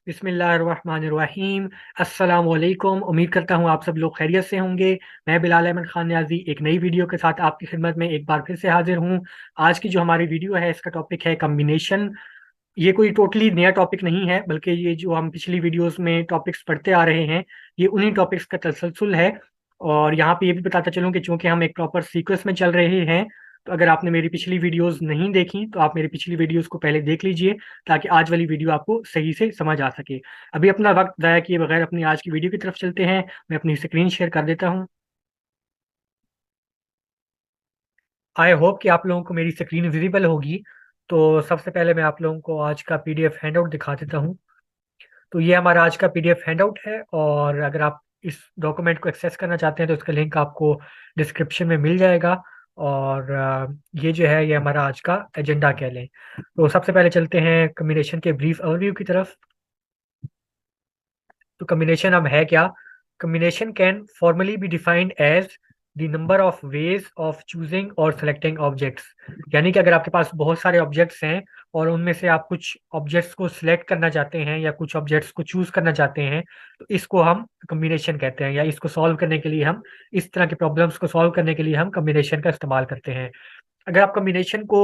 बिस्मिल्लाहिर्रहमानिर्रहीम। अस्सलाम वालेकुम। उम्मीद करता हूँ आप सब लोग खैरियत से होंगे। मैं बिलाल अहमद खान न्याजी एक नई वीडियो के साथ आपकी खिदमत में एक बार फिर से हाजिर हूँ। आज की जो हमारी वीडियो है इसका टॉपिक है कम्बिनेशन। ये कोई टोटली नया टॉपिक नहीं है, बल्कि ये जो हम पिछली वीडियोस में टॉपिक्स पढ़ते आ रहे हैं ये उन्हीं टॉपिक्स का तसलसल है। और यहाँ पे ये भी बताता चलूँ कि चूंकि हम एक प्रॉपर सीक्वेंस में चल रहे हैं, तो अगर आपने मेरी पिछली वीडियोस नहीं देखी तो आप मेरी पिछली वीडियोस को पहले देख लीजिए, ताकि आज वाली वीडियो आपको सही से समझ आ सके। अभी अपना वक्त ज़ाया किए बगैर अपनी आज की वीडियो की तरफ चलते हैं। मैं अपनी स्क्रीन शेयर कर देता हूँ। आई होप कि आप लोगों को मेरी स्क्रीन विजिबल होगी। तो सबसे पहले मैं आप लोगों को आज का पीडीएफ हैंडआउट दिखा देता हूँ। तो ये हमारा आज का पीडीएफ हैंडआउट है, और अगर आप इस डॉक्यूमेंट को एक्सेस करना चाहते हैं तो इसका लिंक आपको डिस्क्रिप्शन में मिल जाएगा। और ये जो है ये हमारा आज का एजेंडा कह लें। तो सबसे पहले चलते हैं कम्बिनेशन के ब्रीफ ओवरव्यू की तरफ। तो कम्बिनेशन अब है क्या? Combination can formally be defined as the number of ways of choosing और सेलेक्टिंग ऑब्जेक्ट्स। यानी कि अगर आपके पास बहुत सारे ऑब्जेक्ट्स हैं और उनमें से आप कुछ ऑब्जेक्ट्स को सिलेक्ट करना चाहते हैं या कुछ ऑब्जेक्ट्स को चूज करना चाहते हैं, तो इसको हम कम्बिनेशन कहते हैं। या इसको सॉल्व करने के लिए हम इस तरह के प्रॉब्लम्स को सॉल्व करने के लिए हम कम्बिनेशन का इस्तेमाल करते हैं। अगर आप कम्बिनेशन को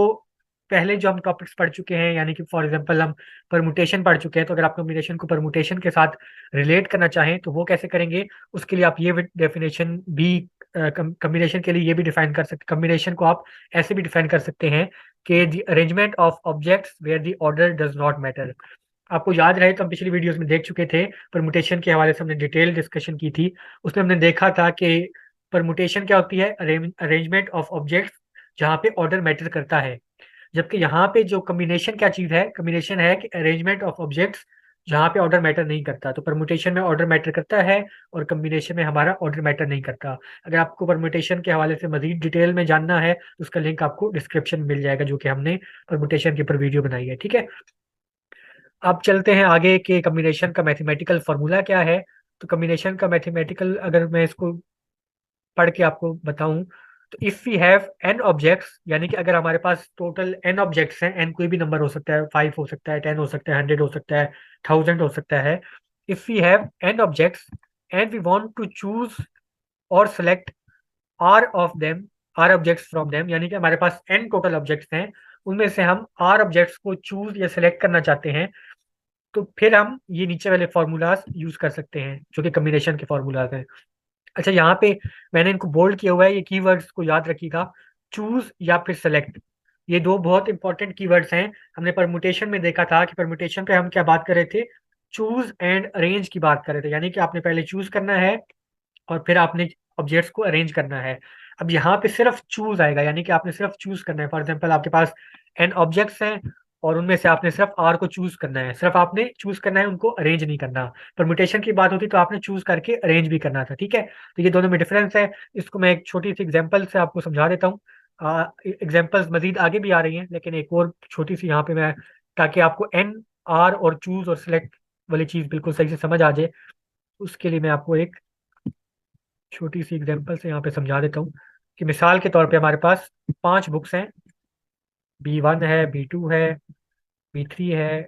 पहले जो हम टॉपिक्स पढ़ चुके हैं, यानी कि फॉर एग्जांपल हम परमुटेशन पढ़ चुके हैं, तो अगर आप कम्बिनेशन को परमुटेशन के साथ रिलेट करना चाहें तो वो कैसे करेंगे, उसके लिए आप ये डेफिनेशन भी कम्बिनेशन के लिए ये भी डिफाइन कर सकते। कम्बिनेशन को आप ऐसे भी डिफाइन कर सकते हैं कि the arrangement of objects where the order does not matter. आपको याद रहे तो हम पिछली वीडियोस में देख चुके थे, परमुटेशन के हवाले से हमने डिटेल डिस्कशन की थी। उसमें हमने देखा था कि परमुटेशन क्या होती है, अरेंजमेंट ऑफ ऑब्जेक्ट्स जहाँ पे ऑर्डर मैटर करता है। जबकि यहाँ पे जो कम्बिनेशन क्या चीज है, कम्बिनेशन है कि अरेंजमेंट ऑफ ऑब्जेक्ट्स जहाँ पे ऑर्डर मैटर नहीं करता। तो परमुटेशन में ऑर्डर मैटर करता है और कम्बिनेशन में हमारा ऑर्डर मैटर नहीं करता। अगर आपको परमुटेशन के हवाले से मजीद डिटेल में जानना है तो उसका लिंक आपको डिस्क्रिप्शन में मिल जाएगा, जो कि हमने परमुटेशन के ऊपर वीडियो बनाई है। ठीक है, अब चलते हैं आगे कि कम्बिनेशन का मैथमेटिकल फार्मूला क्या है। तो कम्बिनेशन का मैथमेटिकल अगर मैं इसको पढ़ के आपको बताऊं, तो if we have N objects, यानी कि अगर हमारे पास टोटल एन ऑब्जेक्ट्स हैं, एन कोई भी नंबर हो सकता है, 5 हो सकता है, 10 हो सकता है, 100 हो सकता है, 1000 हो सकता है। If we have N objects and we want to choose और select R of them, R objects from them, यानी कि हमारे पास एन टोटल ऑब्जेक्ट्स हैं, उनमें से हम आर ऑब्जेक्ट्स को चूज या सिलेक्ट करना चाहते हैं, तो फिर हम ये नीचे वाले फार्मूलाज यूज कर सकते हैं जो कि कम्बिनेशन के फार्मूलाज हैं। अच्छा, यहाँ पे मैंने इनको बोल्ड किया हुआ है, ये कीवर्ड्स को याद रखिएगा। चूज या फिर सेलेक्ट, ये दो बहुत इंपॉर्टेंट कीवर्ड्स हैं। हमने परमुटेशन में देखा था कि परमुटेशन पे हम क्या बात कर रहे थे, चूज एंड अरेंज की बात कर रहे थे। यानी कि आपने पहले चूज करना है और फिर आपने ऑब्जेक्ट्स को अरेंज करना है। अब यहाँ पे सिर्फ चूज आएगा, यानी कि आपने सिर्फ चूज करना है। फॉर एग्जाम्पल आपके पास एन ऑब्जेक्ट्स हैं और उनमें से आपने सिर्फ आर को चूज करना है, सिर्फ आपने चूज करना है, उनको अरेंज नहीं करना। परमुटेशन की बात होती तो आपने चूज करके अरेंज भी करना था। ठीक है, तो ये दोनों में डिफरेंस है। इसको मैं एक छोटी सी एग्जांपल से आपको समझा देता हूँ। एग्जांपल्स मजीद आगे भी आ रही हैं, लेकिन एक और छोटी सी यहाँ पे मैं, ताकि आपको एन, आर और चूज और सिलेक्ट वाली चीज बिल्कुल सही से समझ आ जाए, उसके लिए मैं आपको एक छोटी सी एग्जांपल से यहाँ पे समझा देता हूँ। कि मिसाल के तौर पे हमारे पास 5 बुक्स हैं, B1 है, B2 है, B3 है,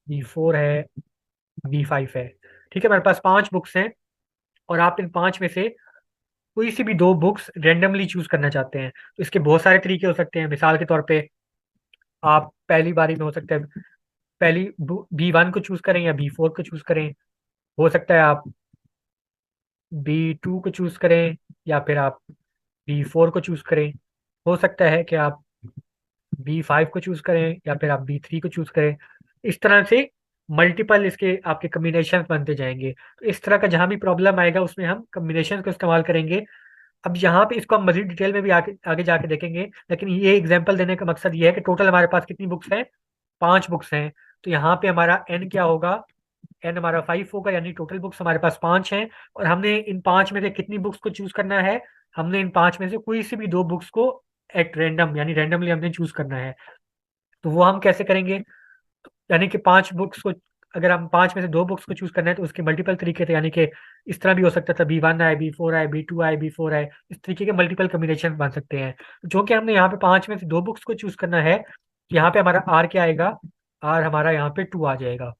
B4 है, B5 है। ठीक है, हमारे पास 5 बुक्स हैं और आप इन 5 में से कोई सी भी 2 बुक्स रेंडमली चूज करना चाहते हैं। तो इसके बहुत सारे तरीके हो सकते हैं। मिसाल के तौर पे आप पहली बारी में हो सकता है पहली B1 को चूज करें या B4 को चूज करें। हो सकता है आप B2 को चूज करें या फिर आप B4 को चूज करें। हो सकता है कि आप B5 को चूज करें या फिर आप B3 को चूज करें। इस तरह से मल्टीपल इसके आपके कम्बिनेशन बनते जाएंगे। तो इस तरह का जहां भी प्रॉब्लम आएगा उसमें हम कम्बिनेशन को इस्तेमाल करेंगे। अब यहाँ पे इसको हम मजीद डिटेल में भी आगे आगे जाके देखेंगे, लेकिन ये एग्जांपल देने का मकसद ये है कि टोटल हमारे पास कितनी बुक्स हैं, 5 बुक्स हैं। तो यहाँ पे हमारा एन क्या होगा, एन हमारा 5 होगा, यानी टोटल बुक्स हमारे पास 5 हैं। और हमने इन 5 में से कितनी बुक्स को चूज करना है, हमने इन 5 में से कोई सी भी 2 बुक्स को एट रैंडम यानी रैंडमली हमने चूज करना है। तो वो हम कैसे करेंगे, यानी कि 5 बुक्स को, अगर हम 5 में से 2 बुक्स को चूज करना है तो उसके मल्टीपल तरीके थे। यानी कि इस तरह भी हो सकता था, B1 आए, B4 आए, B2 आए, B4 आए, इस तरीके के मल्टीपल कम्बिनेशन बन सकते हैं। जो कि हमने यहाँ पे 5 में से 2 बुक्स को चूज करना है, यहाँ पे हमारा आर क्या आएगा, आर हमारा यहाँ पे 2 आ जाएगा।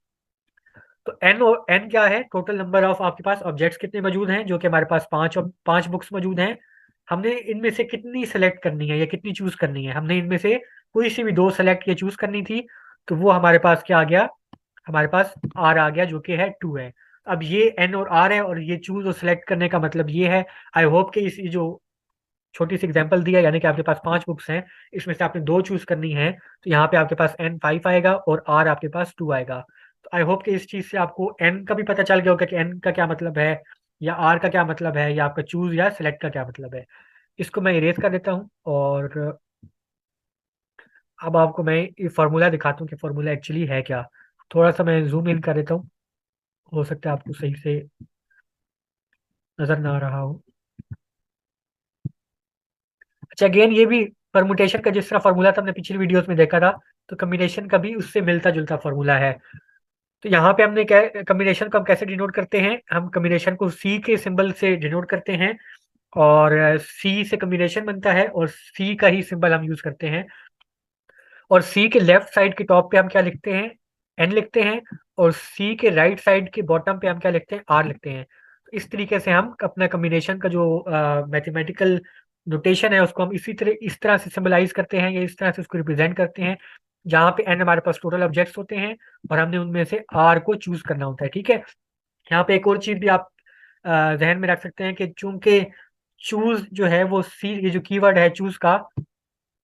तो एन और एन क्या है, टोटल नंबर ऑफ आपके पास ऑब्जेक्ट्स कितने मौजूद हैं, जो कि हमारे पास पांच बुक्स मौजूद हैं। हमने इनमें से कितनी सेलेक्ट करनी है या कितनी चूज करनी है, हमने इनमें से कोई सी भी दो सेलेक्ट या चूज करनी थी। तो वो हमारे पास क्या आ गया, हमारे पास आर आ गया, जो कि है 2 है। अब ये एन और आर है, और ये चूज और सेलेक्ट करने का मतलब ये है। आई होप कि इस जो छोटी सी एग्जांपल दिया, यानी कि आपके पास 5 बुक्स हैं, इसमें से आपने दो चूज करनी है, तो यहाँ पे आपके पास एन 5 आएगा और आर आपके पास 2 आएगा। तो आई होप कि इस चीज से आपको एन का भी पता चल गया होगा कि एन का क्या मतलब है, या आर का क्या मतलब है, या आपका चूज या सिलेक्ट का क्या मतलब है। इसको मैं इरेज कर देता हूँ, और अब आपको मैं ये फॉर्मूला दिखाता हूँ कि फॉर्मूला एक्चुअली है क्या। थोड़ा सा मैं जूम इन कर देता हूँ, हो सकता है आपको सही से नजर ना आ रहा हो। अच्छा, अगेन ये भी परमुटेशन का जिस तरह फॉर्मूला था हमने पिछली वीडियोस में देखा था, तो कम्बिनेशन का भी उससे मिलता जुलता फॉर्मूला है। तो यहाँ पे हमने क्या, कम्बिनेशन को हम कैसे डिनोट करते हैं, हम कम्बिनेशन को सी के सिंबल से डिनोट करते हैं, और सी से कम्बिनेशन बनता है, और सी का ही सिंबल हम यूज करते हैं। और सी के लेफ्ट साइड के टॉप पे हम क्या लिखते हैं, एन लिखते हैं, और सी के राइट साइड के बॉटम पे हम क्या लिखते हैं, आर लिखते हैं। तो इस तरीके से हम अपना कम्बिनेशन का जो मैथमेटिकल नोटेशन है उसको हम इस तरह से सिंबलाइज करते हैं, या इस तरह से उसको रिप्रेजेंट करते हैं, जहाँ पे एन हमारे पास टोटल ऑब्जेक्ट्स होते हैं, और हमने उनमें से आर को चूज करना होता है। ठीक है, यहाँ पे एक और चीज भी आप जहन में रख सकते हैं कि चूंकि चूज जो है वो सी, ये जो कीवर्ड है चूज का,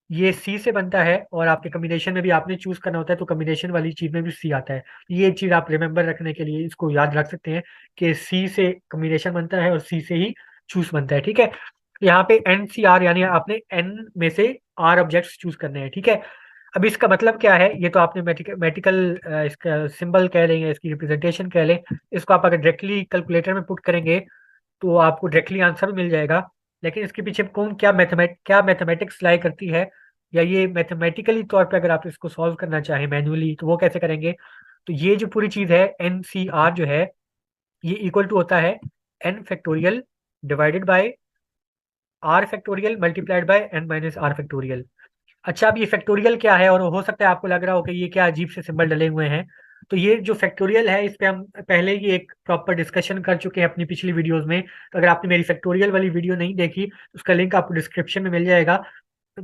ये सी से बनता है, और आपके कम्बिनेशन में भी आपने चूज करना होता है, तो कम्बिनेशन वाली चीज में भी सी आता है। ये चीज आप रिमेंबर रखने के लिए इसको याद रख सकते हैं कि सी से कम्बिनेशन बनता है और सी से ही चूज बनता है। ठीक है, यहाँ पे एन सी आर, यानी आपने एन में से आर ऑब्जेक्ट्स चूज करने हैं। ठीक है, अब इसका मतलब क्या है, ये तो आपने मेटिकल इसका सिंबल कह लें या इसकी रिप्रेजेंटेशन कह लें। इसको आप अगर डायरेक्टली कैलकुलेटर में पुट करेंगे तो आपको डायरेक्टली आंसर मिल जाएगा। लेकिन इसके पीछे कौन क्या मैथमेटिक्स लाई करती है, या ये मैथमेटिकली तौर पे अगर आप इसको सॉल्व करना चाहें मैन्युअली, तो वो कैसे करेंगे। तो ये जो पूरी चीज है एन सी आर जो है, ये इक्वल टू होता है n factorial divided by r factorial multiplied by n minus r factorial. अच्छा, अब ये फैक्टोरियल क्या है, और हो सकता है आपको लग रहा हो कि ये क्या अजीब से सिंबल डले हुए हैं। तो ये जो फैक्टोरियल है, इस पे हम पहले ही एक प्रॉपर डिस्कशन कर चुके हैं अपनी पिछली वीडियोस में। तो अगर आपने मेरी फैक्टोरियल वाली वीडियो नहीं देखी, तो उसका लिंक आपको डिस्क्रिप्शन में मिल जाएगा।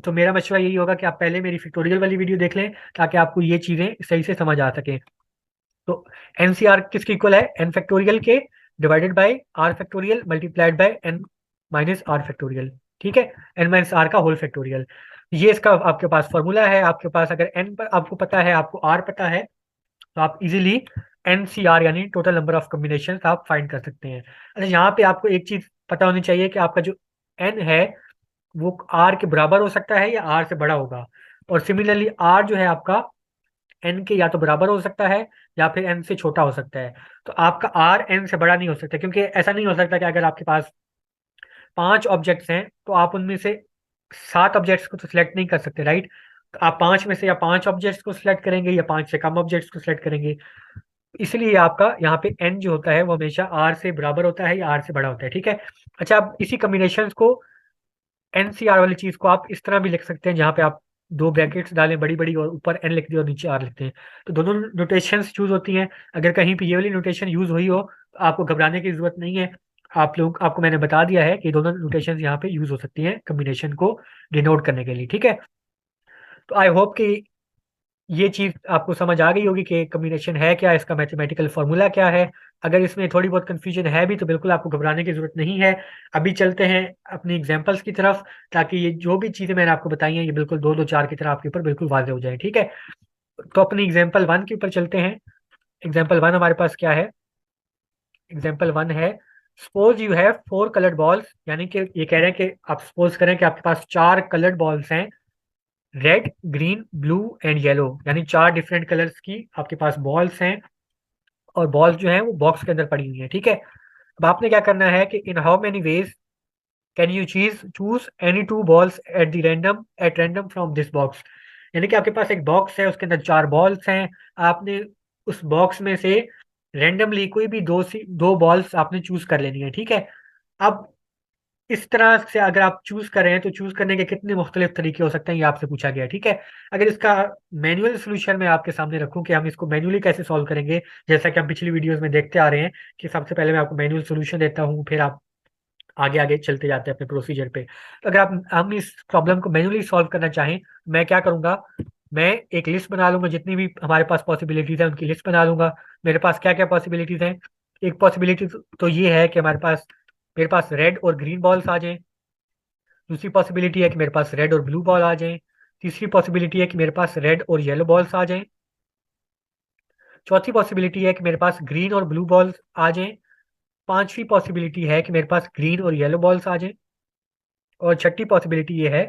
तो मेरा मशवरा यही होगा कि आप पहले मेरी फैक्टोरियल वाली वीडियो देख लें, ताकि आपको ये चीजें सही से समझ आ सके। तो एनसीआर किसके इक्वल है, एन फैक्टोरियल के divided by r factorial multiplied by n minus r factorial. ठीक है, एन माइनस आर का होल फैक्टोरियल। ये इसका आपके पास फॉर्मूला है। आपके पास अगर एन पर आपको पता है, आपको आर पता है, तो आप इजीली एन सी आर यानी टोटल नंबर ऑफ कॉम्बिनेशन आप फाइंड कर सकते हैं। अच्छा, यहाँ पे आपको एक चीज पता होनी चाहिए कि आपका जो एन है वो आर के बराबर हो सकता है या आर से बड़ा होगा। और सिमिलरली आर जो है आपका एन के या तो बराबर हो सकता है, या फिर एन से छोटा हो सकता है। तो आपका आर एन से बड़ा नहीं हो सकता, क्योंकि ऐसा नहीं हो सकता कि अगर आपके पास 5 ऑब्जेक्ट्स हैं तो आप उनमें से 7 ऑब्जेक्ट्स को तो सिलेक्ट नहीं कर सकते, राइट। तो आप 5 में से या 5 ऑब्जेक्ट्स को सिलेक्ट करेंगे या 5 से कम ऑब्जेक्ट्स को सिलेक्ट करेंगे। इसलिए आपका यहाँ पे एन जो होता है वो हमेशा आर से बराबर होता है या आर से बड़ा होता है। ठीक है, अच्छा, अब इसी कम्बिनेशन को एनसीआर वाली चीज को आप इस तरह भी लिख सकते हैं, जहाँ पे आप दो ब्रैकेट्स डालें बड़ी बड़ी, और ऊपर एन लिख दिए और नीचे आर लिखते हैं। तो दोनों नोटेशंस यूज होती हैं। अगर कहीं पे ये वाली नोटेशन यूज हुई हो तो आपको घबराने की जरूरत नहीं है। आपको मैंने बता दिया है कि दोनों नोटेशंस यहाँ पे यूज हो सकती हैं कम्बिनेशन को डिनोट करने के लिए। ठीक है, तो आई होप कि ये चीज आपको समझ आ गई होगी कि कम्बिनेशन है क्या, इसका मैथमेटिकल फॉर्मूला क्या है। अगर इसमें थोड़ी बहुत कंफ्यूजन है भी, तो बिल्कुल आपको घबराने की जरूरत नहीं है। अभी चलते हैं अपनी एग्जांपल्स की तरफ, ताकि ये जो भी चीजें मैंने आपको बताई हैं ये बिल्कुल दो दो चार की तरह आपके ऊपर बिल्कुल वाज़ेह हो जाए। ठीक है, तो अपनी एग्जाम्पल 1 के ऊपर चलते हैं। एग्जाम्पल 1 हमारे पास क्या है, एग्जाम्पल 1 है suppose you have 4 coloured balls, यानी कि ये कह रहे हैं कि आप सपोज करें कि आपके पास 4 कलर्ड बॉल्स हैं, red green blue and yellow, यानी 4 डिफरेंट कलर्स की आपके पास बॉल्स हैं, और बॉल्स जो हैं वो बॉक्स के अंदर पड़ी हुई हैं। ठीक है, अब आपने क्या करना है कि in how many ways can you choose any 2 balls at random from this box. यानी कि आपके पास एक बॉक्स है, उसके अंदर 4 बॉल्स हैं। आपने उस बॉक्स में से रेंडमली कोई भी दो बॉल्स आपने चूज कर लेनी है। ठीक है, अब इस तरह से अगर आप चूज कर रहे हैं तो चूज करने के कितने मुख्तलिफ तरीके हो सकते हैं, ये आपसे पूछा गया है। ठीक है, अगर इसका मैनुअल सोल्यूशन मैं आपके सामने रखूं कि हम इसको मैनुअली कैसे सॉल्व करेंगे, जैसा कि हम पिछली वीडियोस में देखते आ रहे हैं कि सबसे पहले मैं आपको मैनुअल सोल्यूशन देता हूँ, फिर आप आगे आगे चलते जाते हैं अपने प्रोसीजर पे। तो अगर आप हम इस प्रॉब्लम को मैनुअली सॉल्व करना चाहें, मैं क्या करूंगा, मैं एक लिस्ट बना लूंगा, जितनी भी हमारे पास पॉसिबिलिटीज है उनकी लिस्ट बना लूंगा। मेरे पास क्या क्या पॉसिबिलिटीज हैं, एक पॉसिबिलिटी तो ये है कि मेरे पास रेड और ग्रीन बॉल्स आ जाएं। दूसरी पॉसिबिलिटी है कि मेरे पास रेड और ब्लू बॉल आ जाएं। तीसरी पॉसिबिलिटी है कि मेरे पास रेड और येलो बॉल्स आ जाएं। चौथी पॉसिबिलिटी है कि मेरे पास ग्रीन और ब्लू बॉल्स आ जाएं। पांचवी पॉसिबिलिटी है कि मेरे पास ग्रीन और येलो बॉल्स आ जाएं। और छठी पॉसिबिलिटी ये है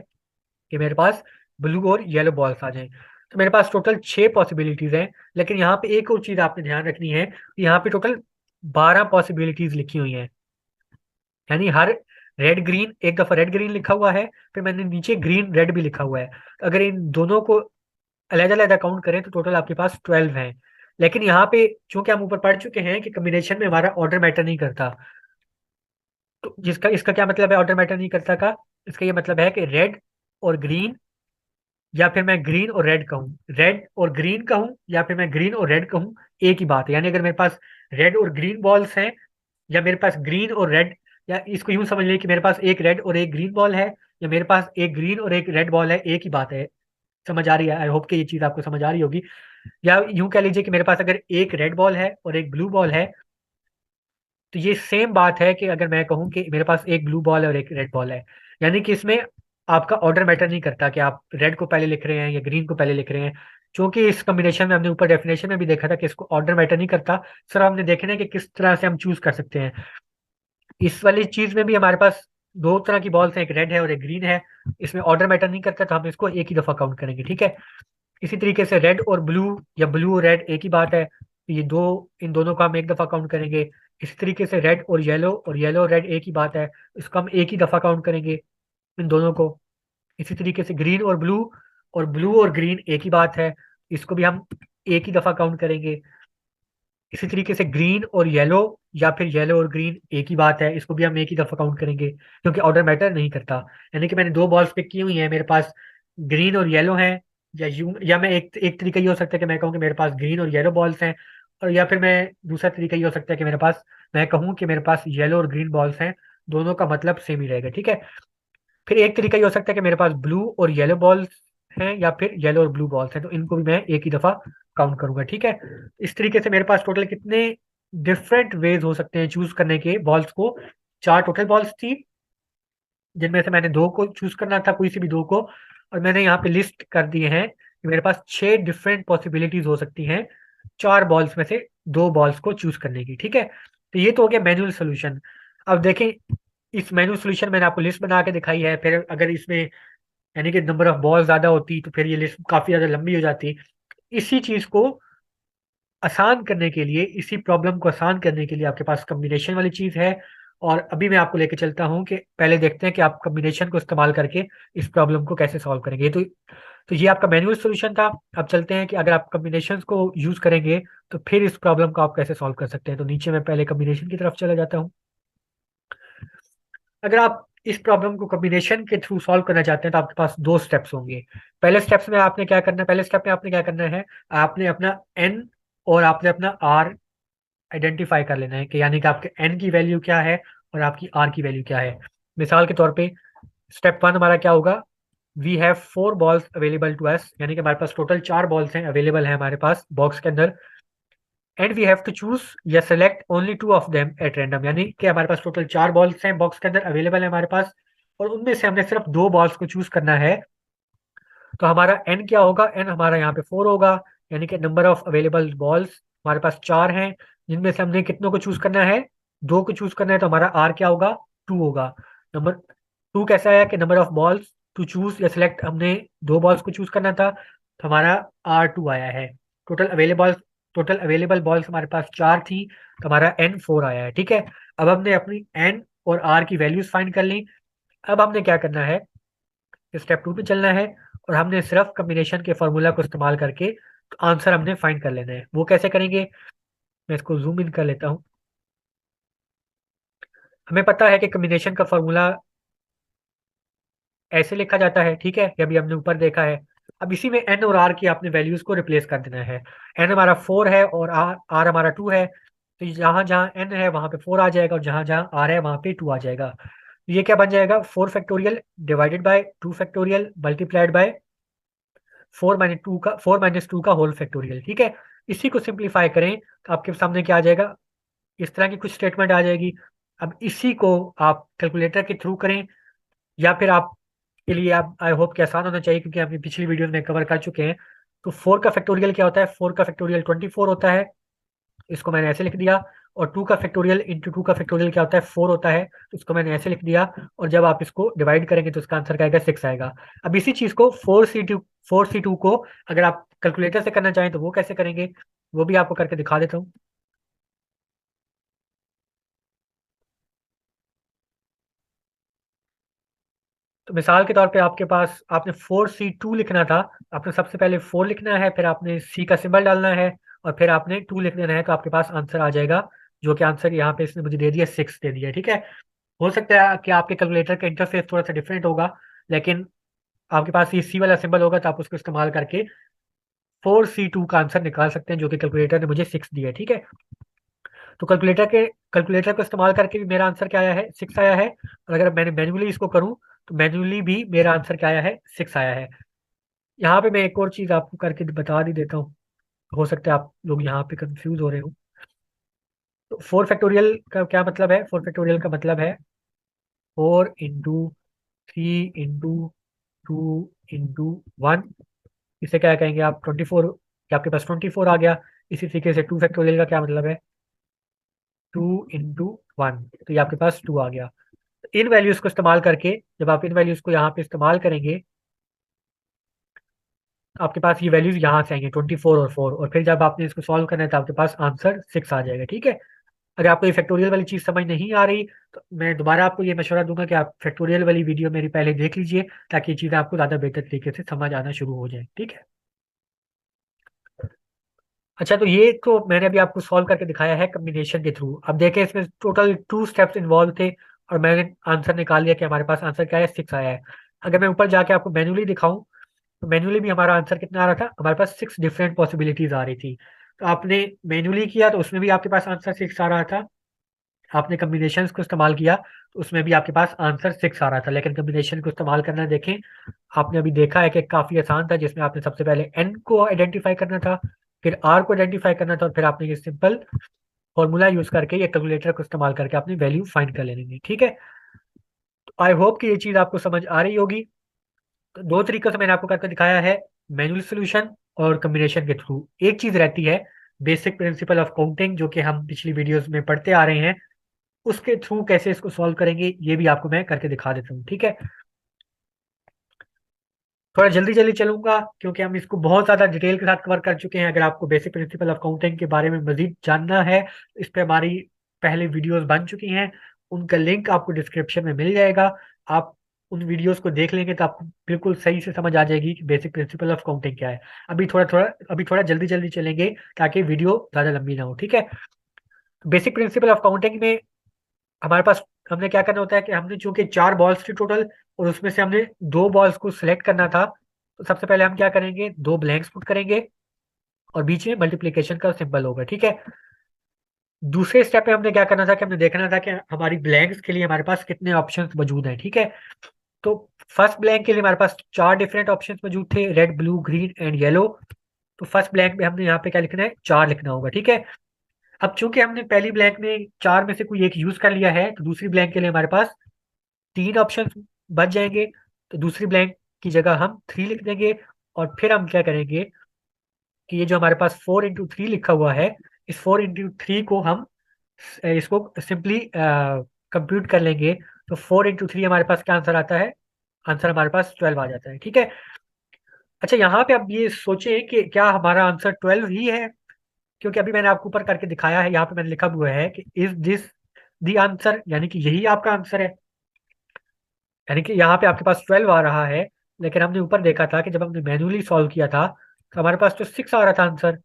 कि मेरे पास ब्लू और येलो बॉल्स आ जाएं। तो मेरे पास टोटल 6 पॉसिबिलिटीज हैं। लेकिन यहाँ पे एक और चीज आपने ध्यान रखनी है, यहाँ पे टोटल 12 पॉसिबिलिटीज लिखी हुई हैं। यानी हर रेड ग्रीन, एक दफा रेड ग्रीन लिखा हुआ है, फिर मैंने नीचे ग्रीन रेड भी लिखा हुआ है। तो अगर इन दोनों को अलग अलग काउंट करें तो टोटल आपके पास 12 हैं। लेकिन यहाँ पे चूंकि हम ऊपर पढ़ चुके हैं कि कॉम्बिनेशन में हमारा ऑर्डर मैटर नहीं करता, तो जिसका इसका क्या मतलब है ऑर्डर मैटर नहीं करता का, इसका ये मतलब है कि रेड और ग्रीन, या फिर मैं ग्रीन और रेड कहूँ, रेड और ग्रीन कहूँ, या फिर मैं ग्रीन और रेड कहूँ, एक ही बात है। यानी अगर मेरे पास रेड और ग्रीन बॉल्स हैं, या मेरे पास ग्रीन और रेड, या इसको यूं समझ लें कि मेरे पास एक रेड और एक ग्रीन बॉल है, या मेरे पास एक ग्रीन और एक रेड बॉल है, एक ही बात है। समझ आ रही है? आई होप कि ये चीज आपको समझ आ रही होगी। या यूं कह लीजिए कि मेरे पास अगर एक रेड बॉल है और एक ब्लू बॉल है, तो ये सेम बात है कि अगर मैं कहूँ कि मेरे पास एक ब्लू बॉल है और एक रेड बॉल है। यानी कि इसमें आपका ऑर्डर मैटर नहीं करता कि आप रेड को पहले लिख रहे हैं या ग्रीन को पहले लिख रहे हैं। क्योंकि इस कॉम्बिनेशन में हमने ऊपर डेफिनेशन में भी देखा था कि इसको ऑर्डर मैटर नहीं करता, सर हमने देखना है कि किस तरह से हम चूज कर सकते हैं। इस वाली चीज में भी हमारे पास दो तरह की बॉल्स हैं, एक रेड है और एक ग्रीन है। इसमें ऑर्डर मैटर नहीं करता, तो हम इसको एक ही दफा काउंट करेंगे। ठीक है, इसी तरीके से रेड और ब्लू या ब्लू और रेड एक ही बात है, तो ये दो, इन दोनों को हम एक दफा काउंट करेंगे। इसी तरीके से रेड और येलो और रेड एक ही बात है, इसको हम एक ही दफा काउंट करेंगे, इन दोनों को। इसी तरीके से ग्रीन और ब्लू और ग्रीन एक ही बात है, इसको भी हम एक ही दफा काउंट करेंगे। इसी तरीके से ग्रीन और येलो, या फिर येलो और ग्रीन एक ही बात है, इसको भी हम एक ही दफा काउंट करेंगे, क्योंकि ऑर्डर मैटर नहीं करता। यानी कि मैंने दो बॉल्स पिक की हुई हैं, मेरे पास ग्रीन और येलो हैं, या मैं एक एक तरीका ये हो सकता है कि मैं कहूँ कि मेरे पास ग्रीन और येलो बॉल्स हैं, और या फिर मैं दूसरा तरीका ये हो सकता है कि मैं कहूँ कि मेरे पास येलो और ग्रीन बॉल्स हैं। दोनों का मतलब सेम ही रहेगा। ठीक है, फिर एक तरीका ये हो सकता है कि मेरे पास ब्लू और येलो बॉल्स हैं, या फिर येलो और ब्लू बॉल्स हैं, तो इनको भी मैं एक ही दफा काउंट करूंगा। ठीक है, इस तरीके से मेरे पास टोटल कितने डिफरेंट वेज हो सकते हैं चूज करने के बॉल्स को। चार टोटल बॉल्स थी, जिनमें से मैंने दो को चूज करना था, कोई सी भी दो को, और मैंने यहाँ पे लिस्ट कर दिए हैं कि मेरे पास 6 डिफरेंट पॉसिबिलिटीज हो सकती हैं चार बॉल्स में से दो बॉल्स को चूज करने की। ठीक है, तो ये तो हो गया मैनुअल सोल्यूशन। अब देखें, इस मैनुअल सोल्यूशन मैंने आपको लिस्ट बना के दिखाई है, फिर अगर इसमें यानी कि नंबर ऑफ बॉल ज्यादा होती तो फिर ये लिस्ट काफी ज्यादा लंबी हो जाती। इसी चीज को आसान करने के लिए, इसी प्रॉब्लम को आसान करने के लिए आपके पास कॉम्बिनेशन वाली चीज है। और अभी मैं आपको लेके चलता हूँ कि पहले देखते हैं कि आप कॉम्बिनेशन को इस्तेमाल करके इस प्रॉब्लम को कैसे सॉल्व करेंगे। तो ये आपका मैनुअल सॉल्यूशन था। अब चलते हैं कि अगर आप कॉम्बिनेशंस को यूज करेंगे तो फिर इस प्रॉब्लम को आप कैसे सॉल्व कर सकते हैं। तो नीचे मैं पहले कॉम्बिनेशन की तरफ चला जाता हूँ। अगर आप इस प्रॉब्लम को कॉम्बिनेशन के थ्रू सॉल्व करना चाहते हैं तो आपके पास दो स्टेप्स होंगे। पहले स्टेप में आपने क्या करना है, आपने अपना एन और आपने अपना आर आइडेंटिफाई कर लेना है, कि यानी कि आपके एन की वैल्यू क्या है और आपकी आर की वैल्यू क्या है। मिसाल के तौर पे स्टेप वन हमारा क्या होगा, we have 4 balls available to us, यानी कि हमारे पास टोटल 4 बॉल्स हैं, अवेलेबल है हमारे पास बॉक्स के अंदर। And we have to choose या select only 2 of them at random, यानी कि हमारे पास टोटल 4 बॉल्स हैं बॉक्स के अंदर अवेलेबल है हमारे पास, और उनमें से हमने सिर्फ 2 बॉल्स को चूज करना है। तो हमारा एन क्या होगा, एन हमारा यहाँ पे 4 होगा, यानी कि नंबर ऑफ अवेलेबल बॉल्स हमारे पास 4 हैं, जिनमें से हमने कितनों को चूज करना है, 2 को चूज करना है। तो हमारा आर क्या होगा, 2 होगा। नंबर 2 कैसा आया कि number of balls to choose या सिलेक्ट, हमने 2 बॉल्स को चूज करना था, तो हमारा R2 आया है। टोटल अवेलेबल बॉल्स हमारे पास 4 थी, तो हमारा N4 आया है। ठीक है, अब हमने अपनी एन और आर की वैल्यूज फाइंड कर ली। अब हमने क्या करना है, स्टेप 2 पे चलना है, और हमने सिर्फ कॉम्बिनेशन के फॉर्मूला को इस्तेमाल करके तो आंसर हमने फाइंड कर लेना है। वो कैसे करेंगे, मैं इसको जूम इन कर लेता हूँ। हमें पता है कि कॉम्बिनेशन का फॉर्मूला ऐसे लिखा जाता है, ठीक है, ये अभी हमने ऊपर देखा है। अब इसी में एन और आर की आपने वैल्यूज को रिप्लेस कर देना है। एन हमारा 4 है और आर हमारा 2 है, तो जहां जहां एन है वहां पे 4 आ जाएगा और जहां जहां आर है वहां पे 2 आ जाएगा। तो ये क्या बन जाएगा, 4 factorial divided bye 2 factorial multiplied bye 4 - 2 का होल फैक्टोरियल, ठीक है। इसी को सिंप्लीफाई करें तो आपके सामने क्या आ जाएगा, इस तरह की कुछ स्टेटमेंट आ जाएगी। अब इसी को आप कैलकुलेटर के थ्रू करें, या फिर आप के लिए आप आई होप कि आसान होना चाहिए, क्योंकि हमने पिछली वीडियो में कवर कर चुके हैं। तो 4 का फैक्टोरियल क्या होता है, 4 का फैक्टोरियल 24 होता है, इसको मैंने ऐसे लिख दिया। और 2 का फैक्टोरियल इंटू 2 का फैक्टोरियल क्या होता है, 4 होता है, तो इसको मैंने ऐसे लिख दिया। और जब आप इसको डिवाइड करेंगे तो इसका आंसर क्या आएगा, 6 आएगा। अब इसी चीज को 4C2 को अगर आप कैलकुलेटर से करना चाहें तो वो कैसे करेंगे, वो भी आपको करके दिखा देता हूँ। तो मिसाल के तौर पे आपके पास, आपने 4C2 लिखना था। आपने सबसे पहले 4 लिखना है, फिर आपने सी का सिंबल डालना है, और फिर आपने 2 लिख देना है, तो आपके पास आंसर आ जाएगा। जो कि आंसर यहाँ पे इसने मुझे दे दिया, 6 दे दिया, ठीक है। हो सकता है कि आपके कैलकुलेटर का इंटरफेस थोड़ा सा डिफरेंट होगा, लेकिन आपके पास ये सी वाला सिंबल होगा तो आप उसको इस्तेमाल करके 4C2 का आंसर निकाल सकते हैं, जो कि कैलकुलेटर ने मुझे 6 दिया है, ठीक है। तो कैलकुलेटर को इस्तेमाल करके भी मेरा आंसर क्या आया है, 6 आया है। और अगर मैंने मैन्युअली इसको करूँ तो मैन्युअली भी मेरा आंसर क्या आया है, 6 आया है। यहाँ पे मैं एक और चीज आपको करके बता ही देता हूँ, हो सकता है आप लोग यहाँ पे कंफ्यूज हो रहे हो। तो 4 फैक्टोरियल का क्या मतलब है, 4 फैक्टोरियल का मतलब है 4 × 3 × 2 × 1। इसे क्या कहेंगे आप, 24, कि आपके पास 24 आ गया। इसी तरीके से 2 फैक्टोरियल का क्या मतलब है, 2 × 1, तो ये आपके पास 2 आ गया। इन वैल्यूज को इस्तेमाल करके, जब आप इन वैल्यूज को यहाँ पे इस्तेमाल करेंगे, आपके पास ये वैल्यूज यहाँ से आएंगे, 24 और 4, और फिर जब आपने इसको सॉल्व करना है तो आपके पास आंसर 6 आ जाएगा, ठीक है। अगर आपको ये फैक्टोरियल वाली चीज समझ नहीं आ रही तो मैं दोबारा आपको ये मशवरा दूंगा कि आप फैक्टोरियल वाली वीडियो मेरी पहले देख लीजिए, ताकि ये चीजें आपको ज्यादा बेहतर तरीके से समझ आना शुरू हो जाए, ठीक है। अच्छा, तो ये तो मैंने अभी आपको सॉल्व करके दिखाया है कम्बिनेशन के थ्रू। अब देखें, इसमें टोटल 2 स्टेप्स इन्वॉल्व थे, और मैंने आंसर निकाल लिया कि हमारे पास आंसर क्या है, 6 आया है। अगर मैं ऊपर जाके आपको मैन्युअली दिखाऊं तो मैन्युअली भी हमारा आंसर कितना आ रहा था, हमारे पास 6 डिफरेंट पॉसिबिलिटीज आ रही थी। तो आपने मैन्युअली किया तो उसमें भी आपके पास आंसर 6 आ रहा था। आपने कम्बिनेशन को इस्तेमाल किया तो उसमें भी आपके पास आंसर 6 आ रहा था। लेकिन कम्बिनेशन को इस्तेमाल करना देखें, आपने अभी देखा है कि काफी आसान था, जिसमें आपने सबसे पहले एन को आइडेंटिफाई करना था, फिर आर को आइडेंटिफाई करना था, और फिर आपने ये सिंपल फॉर्मूला यूज करके, ये कैलकुलेटर को इस्तेमाल करके आपने वैल्यू फाइंड कर लेनी है, ठीक है। तो आई होप कि ये चीज आपको समझ आ रही होगी। तो 2 तरीकों से मैंने आपको करके दिखाया है, मैनुअल सोल्यूशन और कम्बिनेशन के थ्रू। एक चीज रहती है बेसिक प्रिंसिपल ऑफ काउंटिंग, जो कि हम पिछली वीडियोस में पढ़ते आ रहे हैं, उसके थ्रू कैसे इसको सॉल्व करेंगे ये भी आपको मैं करके दिखा देता हूँ, ठीक है। थोड़ा जल्दी जल्दी चलूंगा, क्योंकि हम इसको बहुत ज्यादा डिटेल के साथ कवर कर चुके हैं। अगर आपको बेसिक प्रिंसिपल ऑफ काउंटिंग के बारे में मजीद जानना है, इस पे हमारी पहले वीडियोस बन चुकी हैं, उनका लिंक आपको डिस्क्रिप्शन में मिल जाएगा। आप उन वीडियोस को देख लेंगे तो आपको बिल्कुल सही से समझ आ जाएगी कि बेसिक प्रिंसिपल ऑफ काउंटिंग क्या है। अभी थोड़ा जल्दी जल्दी चलेंगे, ताकि वीडियो ज्यादा लंबी ना हो, ठीक है। बेसिक प्रिंसिपल ऑफ काउंटिंग में हमारे पास, हमने क्या करना होता है कि हमने चूंकि 4 बॉल्स थी टोटल, और उसमें से हमने 2 बॉल्स को सिलेक्ट करना था, तो सबसे पहले हम क्या करेंगे, 2 ब्लैंक्स पुट करेंगे, और बीच में मल्टीप्लिकेशन का सिंबल होगा, ठीक है। दूसरे स्टेप पे हमने क्या करना था कि हमने देखना था कि हमारी ब्लैंक्स के लिए हमारे पास कितने ऑप्शंस मौजूद हैं, ठीक है। तो फर्स्ट ब्लैंक के लिए हमारे पास 4 डिफरेंट ऑप्शंस मौजूद थे, red, blue, green and yellow. तो फर्स्ट ब्लैंक में हमने यहाँ पे क्या लिखना है, 4 लिखना होगा, ठीक है। अब चूंकि हमने पहली ब्लैंक में 4 में से कोई एक यूज कर लिया है, तो दूसरी ब्लैंक के लिए हमारे पास 3 ऑप्शन बच जाएंगे। तो दूसरी ब्लैंक की जगह हम 3 लिख देंगे, और फिर हम क्या करेंगे कि ये जो हमारे पास 4 × 3 लिखा हुआ है, इस 4 × 3 को हम इसको सिंपली कंप्यूट कर लेंगे। तो 4 × 3 हमारे पास क्या आंसर आता है, आंसर हमारे पास 12 आ जाता है, ठीक है। अच्छा, यहाँ पे आप ये सोचें कि क्या हमारा आंसर 12 ही है, क्योंकि अभी मैंने आपको ऊपर करके दिखाया है, यहाँ पे मैंने लिखा हुआ है कि इज दिस द आंसर, यानी कि यही आपका आंसर है। यानी कि यहाँ पे आपके पास 12 आ रहा है, लेकिन हमने ऊपर देखा था कि जब हमने मैन्युअली सॉल्व किया था तो हमारे पास तो 6 आ रहा था आंसर।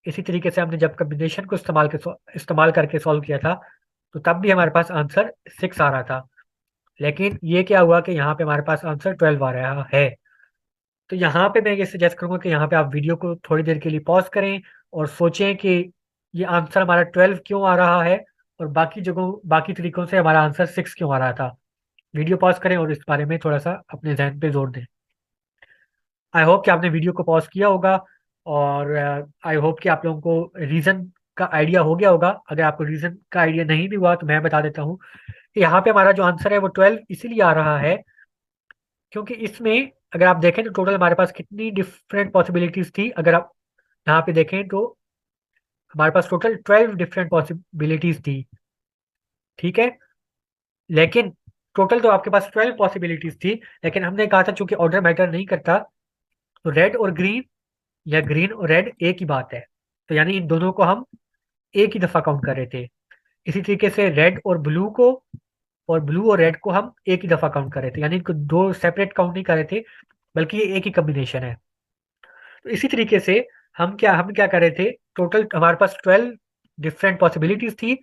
इसी तरीके से हमने जब कम्बिनेशन को इस्तेमाल करके सॉल्व किया था, तो तब भी हमारे पास आंसर 6 आ रहा था। लेकिन ये क्या हुआ कि यहाँ पे हमारे पास आंसर 12 आ रहा है। तो यहाँ पे मैं ये सजेस्ट करूंगा कि यहाँ पे आप वीडियो को थोड़ी देर के लिए पॉज करें और सोचें कि ये आंसर हमारा 12 क्यों आ रहा है, और बाकी जगहों बाकी तरीकों से हमारा आंसर 6 क्यों आ रहा था। वीडियो पॉज करें और इस बारे में थोड़ा सा अपने जहन पे जोर दें। आई होप कि आपने वीडियो को पॉज किया होगा, और आई होप कि आप लोगों को रीजन का आइडिया हो गया होगा। अगर आपको रीजन का आइडिया नहीं भी हुआ तो मैं बता देता हूँ कि यहाँ पे हमारा जो आंसर है वो 12 इसीलिए आ रहा है क्योंकि इसमें अगर आप देखें तो टोटल हमारे पास कितनी डिफरेंट पॉसिबिलिटीज थी। अगर आप यहाँ पे देखें तो हमारे पास टोटल 12 डिफरेंट पॉसिबिलिटीज थी, ठीक है। लेकिन टोटल तो आपके पास 12 पॉसिबिलिटीज थी, लेकिन हमने कहा था चूंकि ऑर्डर मैटर नहीं करता, तो रेड और ग्रीन या ग्रीन और रेड एक ही बात है। तो यानी इन दोनों को हम एक ही दफा काउंट कर रहे थे। इसी तरीके से रेड और ब्लू को, और ब्लू और रेड को हम एक ही दफा काउंट कर रहे थे, यानी इनको दो सेपरेट काउंट नहीं कर रहे थे, बल्कि ये एक ही कॉम्बिनेशन है। तो इसी तरीके से हम क्या कर रहे थे, टोटल हमारे पास 12 डिफरेंट पॉसिबिलिटीज थी।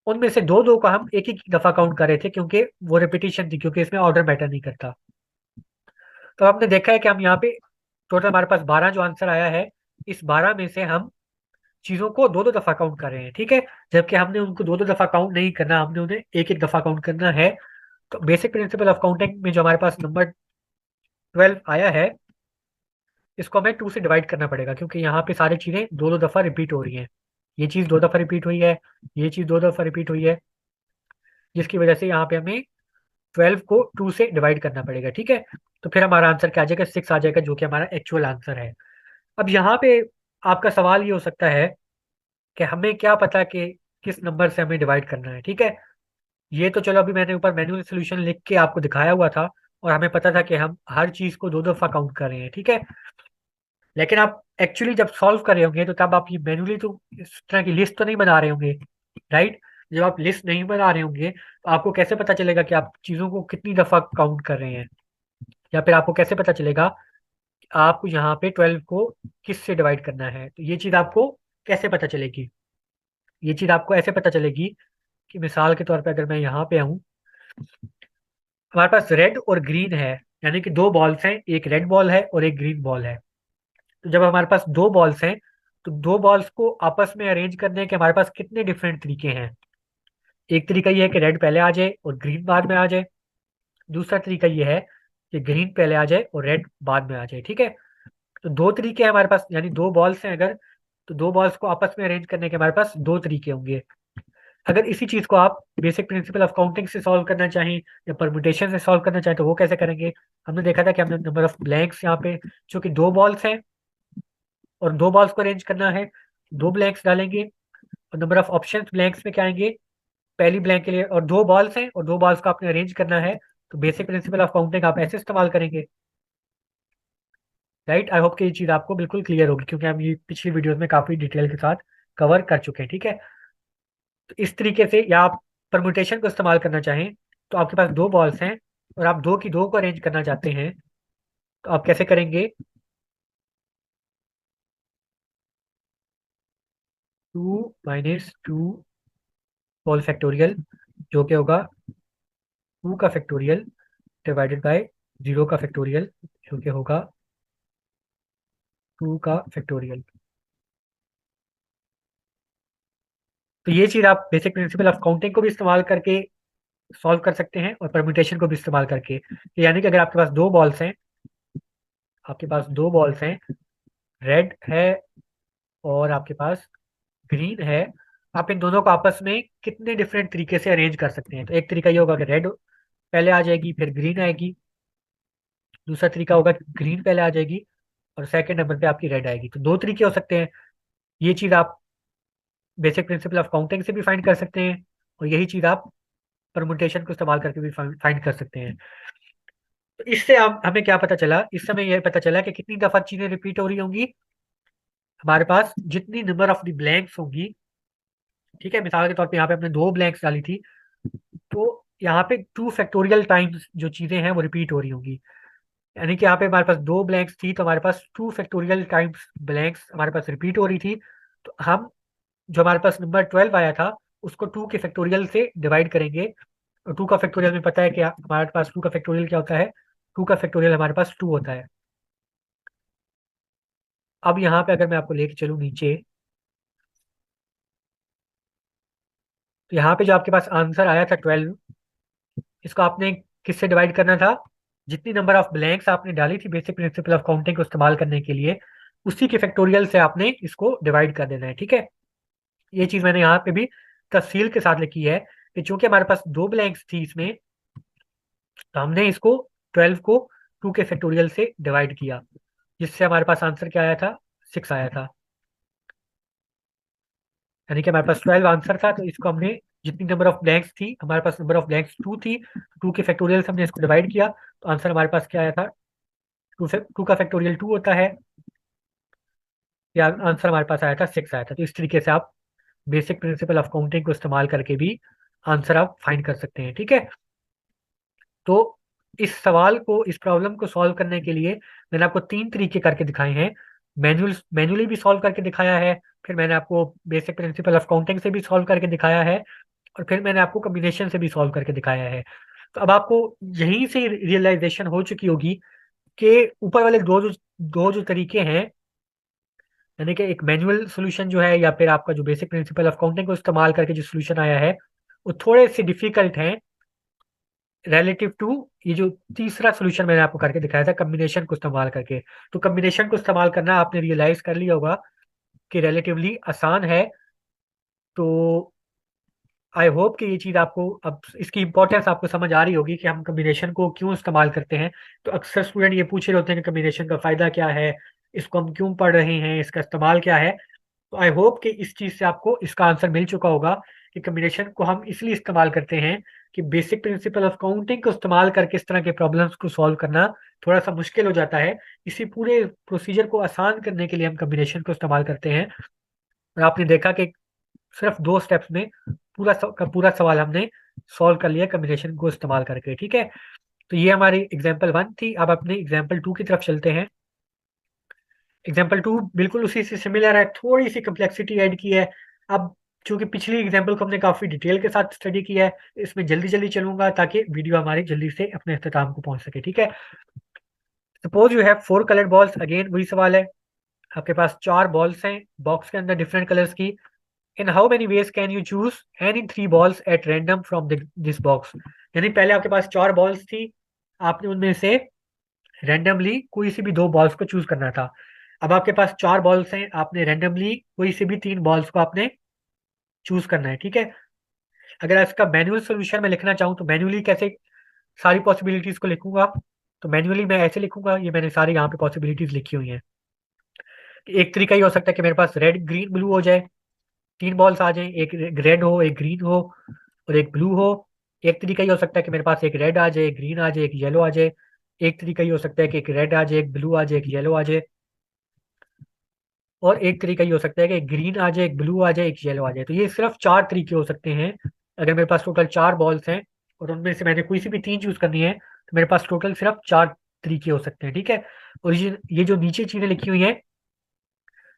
उनमें से दो दो का हम एक ही दफा काउंट कर रहे थे क्योंकि वो रिपीटिशन थी, क्योंकि इसमें ऑर्डर मैटर नहीं करता। तो हमने देखा है कि हम यहाँ पे टोटल हमारे पास 12 जो आंसर आया है, इस 12 में से हम चीजों को दो दो दफा काउंट कर रहे हैं, ठीक है। जबकि हमने उनको दो दो दफा काउंट नहीं करना, हमने उन्हें एक एक दफा काउंट करना है। तो बेसिक प्रिंसिपल ऑफ काउंटिंग में जो हमारे पास नंबर 12 आया है, इसको हमें 2 से डिवाइड करना पड़ेगा, क्योंकि यहाँ पे सारी चीजें दो दो दफा रिपीट हो रही हैं। ये चीज दो दफा रिपीट हुई है, ये चीज दो दफा रिपीट हुई है, जिसकी वजह से यहाँ पे हमें 12 को 2 से डिवाइड करना पड़ेगा, ठीक है। तो फिर हमारा आंसर क्या आ जाएगा, 6 आ जाएगा, जो कि हमारा एक्चुअल आंसर है। अब यहाँ पे आपका सवाल ये हो सकता है कि हमें क्या पता कि किस नंबर से हमें डिवाइड करना है, ठीक है। ये तो चलो अभी मैंने ऊपर मैनुअल सोल्यूशन लिख के आपको दिखाया हुआ था, और हमें पता था कि हम हर चीज को दो दफा काउंट कर रहे हैं, ठीक है। लेकिन आप एक्चुअली जब सॉल्व कर रहे होंगे तो तब आप ये मैनुअली तो इस तरह की लिस्ट तो नहीं बना रहे होंगे, राइट। जब आप लिस्ट नहीं बना रहे होंगे तो आपको कैसे पता चलेगा कि आप चीजों को कितनी दफा काउंट कर रहे हैं, या फिर आपको कैसे पता चलेगा कि आपको यहाँ पे 12 को किस से डिवाइड करना है। तो ये चीज आपको कैसे पता चलेगी, ये चीज आपको ऐसे पता चलेगी कि मिसाल के तौर पे अगर मैं यहाँ पे आऊँ, हमारे पास रेड और ग्रीन है, यानी कि दो बॉल्स हैं, एक रेड बॉल है और एक ग्रीन बॉल है। तो जब हमारे पास दो बॉल्स हैं, तो दो बॉल्स को आपस में अरेंज करने के हमारे पास कितने डिफरेंट तरीके हैं। एक तरीका ये है कि रेड पहले आ जाए और ग्रीन बाद में आ जाए। दूसरा तरीका ये है कि ग्रीन पहले आ जाए और रेड बाद में आ जाए, ठीक है। तो दो तरीके हैं हमारे पास, यानी दो बॉल्स हैं अगर, तो दो बॉल्स को आपस में अरेंज करने के हमारे पास दो तरीके होंगे। अगर इसी चीज को आप बेसिक प्रिंसिपल ऑफ काउंटिंग से सॉल्व करना चाहें या परम्यूटेशन से सॉल्व करना चाहें तो वो कैसे करेंगे। हमने देखा था कि हमने नंबर ऑफ ब्लैंक्स यहाँ पे, चूंकि दो बॉल्स हैं और दो बॉल्स को अरेंज करना है, दो ब्लैंक्स डालेंगे, और नंबर ऑफ ऑप्शन ब्लैंक्स में क्या आएंगे, पहली ब्लैंक के लिए, और दो बॉल्स हैं और दो बॉल्स को आपने अरेंज करना है, तो बेसिक प्रिंसिपल ऑफ काउंटिंग आप ऐसे इस्तेमाल करेंगे, राइट। आई होप कि ये चीज़ आपको बिल्कुल क्लियर होगी, क्योंकि हम ये पिछली वीडियोस में काफी डिटेल के साथ कवर कर चुके हैं, ठीक है। तो इस तरीके से, या आप परम्यूटेशन को इस्तेमाल करना चाहें, तो आपके पास दो बॉल्स हैं और आप दो की दो को अरेंज करना चाहते हैं, तो आप कैसे करेंगे, 2 - 2 होल फैक्टोरियल, जो कि होगा 2 का फैक्टोरियल डिवाइडेड बाय 0 का फैक्टोरियल, जो कि होगा 2 का फैक्टोरियल। तो ये चीज़ आप बेसिक प्रिंसिपल ऑफ काउंटिंग को भी इस्तेमाल करके सॉल्व कर सकते हैं और परम्यूटेशन को भी इस्तेमाल करके। यानी कि अगर आपके पास दो बॉल्स हैं, आपके पास दो बॉल्स हैं, रेड है और आपके पास ग्रीन है, आप इन दोनों को आपस में कितने डिफरेंट तरीके से अरेंज कर सकते हैं। तो एक तरीका ये होगा कि रेड पहले आ जाएगी फिर ग्रीन आएगी। दूसरा तरीका होगा कि ग्रीन पहले आ जाएगी और सेकंड नंबर पे आपकी रेड आएगी। तो दो तरीके हो सकते हैं। ये चीज़ आप बेसिक प्रिंसिपल ऑफ काउंटिंग से भी फाइंड कर सकते हैं, और यही चीज़ आप परमुटेशन को इस्तेमाल करके भी फाइंड कर सकते हैं। तो इससे आप हमें क्या पता चला, इस समय यह पता चला कि कितनी दफा चीजें रिपीट हो रही होंगी। हमारे पास जितनी नंबर ऑफ द ब्लैंक्स होंगी, ठीक है, मिसाल के तौर पे यहाँ पे हमने दो ब्लैंक्स डाली थी, तो यहाँ पे 2 फैक्टोरियल टाइम्स जो चीजें हैं वो रिपीट हो रही होंगी। यानी कि यहाँ पे हमारे पास दो ब्लैंक्स थी, तो हमारे पास 2 फैक्टोरियल टाइम्स ब्लैंक्स हमारे पास रिपीट हो रही थी। तो हम जो हमारे पास नंबर 12 आया था उसको 2 के फैक्टोरियल से डिवाइड करेंगे, टू का फैक्टोरियल में पता है कि हमारे पास टू का फैक्टोरियल क्या होता है, टू का फैक्टोरियल हमारे पास टू होता है। अब यहाँ पे अगर मैं आपको लेके चलूँ नीचे, तो यहाँ पे जो आपके पास आंसर आया था 12, इसको आपने किससे डिवाइड करना था, जितनी नंबर ऑफ ब्लैंक्स आपने डाली थी बेसिक प्रिंसिपल ऑफ काउंटिंग को इस्तेमाल करने के लिए, उसी के फैक्टोरियल से आपने इसको डिवाइड कर देना है। ठीक है, ये चीज मैंने यहाँ पे भी तफसील के साथ लिखी है कि चूंकि हमारे पास दो ब्लैंक्स थी इसमें, तो हमने इसको 12 को 2 के फैक्टोरियल से डिवाइड किया, जिससे हमारे पास आंसर क्या आया था, 6 आया था। यानी कि हमारे पास 12 आंसर था, तो इसको हमने, जितनी नंबर ऑफ ब्लैंक्स थी, हमारे पास नंबर ऑफ ब्लैंक्स 2 थी, 2 के फैक्टोरियल से हमने इसको डिवाइड किया, तो आंसर हमारे पास क्या आया था, 2 का फैक्टोरियल 2 होता है, या आंसर हमारे पास आया था 6 आया था। तो इस तरीके से आप बेसिक प्रिंसिपल ऑफ काउंटिंग को इस्तेमाल करके भी आंसर आप फाइंड कर सकते हैं। ठीक है, तो इस सवाल को, इस प्रॉब्लम को सॉल्व करने के लिए मैंने आपको 3 तरीके करके दिखाए हैं। मैन्युअली भी सॉल्व करके दिखाया है, फिर मैंने आपको बेसिक प्रिंसिपल ऑफ काउंटिंग से भी सॉल्व करके दिखाया है, और फिर मैंने आपको कॉम्बिनेशन से भी सॉल्व करके दिखाया है। तो अब आपको यहीं से रियलाइजेशन हो चुकी होगी कि ऊपर वाले दो जो तरीके हैं, यानी कि एक मैनुअल सोल्यूशन जो है, या फिर आपका जो बेसिक प्रिंसिपल ऑफ काउंटिंग को इस्तेमाल करके जो सोल्यूशन आया है, वो थोड़े से डिफिकल्ट हैं रिलेटिव टू ये जो तीसरा सोल्यूशन मैंने आपको करके दिखाया था कम्बिनेशन को इस्तेमाल करके। तो कम्बिनेशन को इस्तेमाल करना आपने रियलाइज कर लिया होगा कि रिलेटिवली आसान है। तो आई होप कि ये चीज़ आपको, अब इसकी इंपॉर्टेंस आपको समझ आ रही होगी कि हम कम्बिनेशन को क्यों इस्तेमाल करते हैं। तो अक्सर स्टूडेंट ये पूछ रहे होते हैं कि कम्बिनेशन का फ़ायदा क्या है, इसको हम क्यों पढ़ रहे हैं, इसका इस्तेमाल क्या है। तो आई होप कि इस चीज़ से आपको इसका आंसर मिल चुका होगा कि कम्बिनेशन को हम इसलिए इस्तेमाल करते हैं कि बेसिक प्रिंसिपल ऑफ काउंटिंग को इस्तेमाल करके इस तरह के प्रॉब्लम्स को सॉल्व करना थोड़ा सा मुश्किल हो जाता है। इसी पूरे प्रोसीजर को आसान करने के लिए हम कम्बिनेशन को इस्तेमाल करते हैं। और आपने देखा कि सिर्फ 2 स्टेप्स में का पूरा सवाल हमने सॉल्व कर लिया कम्बिनेशन को इस्तेमाल करके। ठीक है, तो ये हमारी एग्जाम्पल 1 थी। अब अपने एग्जाम्पल 2 की तरफ चलते हैं। एग्जाम्पल 2 बिल्कुल उसी से सिमिलर है, थोड़ी सी कम्प्लेक्सिटी ऐड की है। अब चूंकि पिछली एग्जाम्पल को हमने काफी डिटेल के साथ स्टडी किया है, इसमें जल्दी जल्दी चलूंगा ताकि वीडियो हमारी जल्दी से अपने अख्ताम को पहुंच सके। ठीक है, suppose you have 4 coloured balls, again वही सवाल है। आपके पास 4 बॉल्स हैं बॉक्स के अंदर डिफरेंट कलर्स की। In how many ways can you choose any 3 balls at random from this box. यानी पहले आपके पास 4 बॉल्स थी, आपने उनमें से रैंडमली कोई सी भी 2 बॉल्स को चूज करना था। अब आपके पास 4 बॉल्स हैं, आपने रैंडमली कोई से भी 3 बॉल्स को आपने चूज करना है। ठीक है, अगर इसका मैनुअल सोल्यूशन में लिखना चाहूँ तो मैनुअली कैसे सारी पॉसिबिलिटीज को लिखूंगा, तो मैनुअली मैं ऐसे लिखूंगा, ये मैंने सारी यहाँ पे पॉसिबिलिटीज लिखी हुई हैं। एक तरीका ये हो सकता है कि मेरे पास रेड ग्रीन ब्लू हो जाए, 3 बॉल्स आ जाए, एक रेड हो, एक ग्रीन हो, और एक ब्लू हो। एक तरीका ये हो सकता है कि मेरे पास एक रेड आ जाए, एक ग्रीन आ जाए, एक येलो आ जाए। एक तरीका ये हो सकता है कि एक रेड आ जाए, एक ब्लू आ जाए, एक येलो आ जाए। और एक तरीका ये हो सकता है कि ग्रीन आ जाए, एक ब्लू आ जाए, एक येलो आ जाए। तो ये सिर्फ 4 तरीके हो सकते हैं। अगर मेरे पास टोटल 4 बॉल्स हैं और उनमें से मैंने कोई सी भी 3 चूज करनी है, तो मेरे पास टोटल सिर्फ 4 तरीके हो सकते हैं। ठीक है, और ये जो नीचे चीजें लिखी हुई हैं,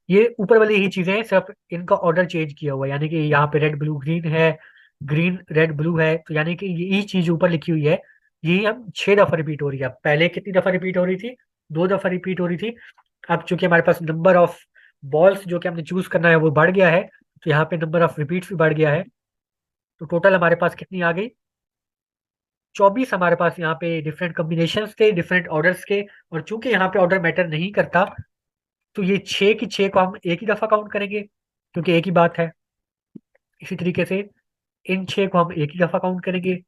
ये ऊपर वाली ही चीजें हैं, सिर्फ इनका ऑर्डर चेंज किया हुआ है। यानी कि यहाँ पे रेड ब्लू ग्रीन है, ग्रीन रेड ब्लू है, तो यानी कि यही चीज ऊपर लिखी हुई है, यही हम 6 दफा रिपीट हो रही है। पहले कितनी दफा रिपीट हो रही थी, 2 दफा रिपीट हो रही थी। अब चूंकि हमारे पास नंबर ऑफ बॉल्स जो कि हमने चूज करना है वो बढ़ गया है, तो यहाँ पे नंबर ऑफ रिपीट्स भी बढ़ गया है। तो टोटल हमारे पास कितनी आ गई, 24 हमारे पास यहाँ पे डिफरेंट कॉम्बिनेशन थे, डिफरेंट ऑर्डर्स के। और चूंकि यहाँ पे ऑर्डर मैटर नहीं करता, तो ये 6 की 6 को हम एक ही दफा काउंट करेंगे, क्योंकि एक ही बात है। इसी तरीके से इन 6 को हम एक ही दफा काउंट करेंगे।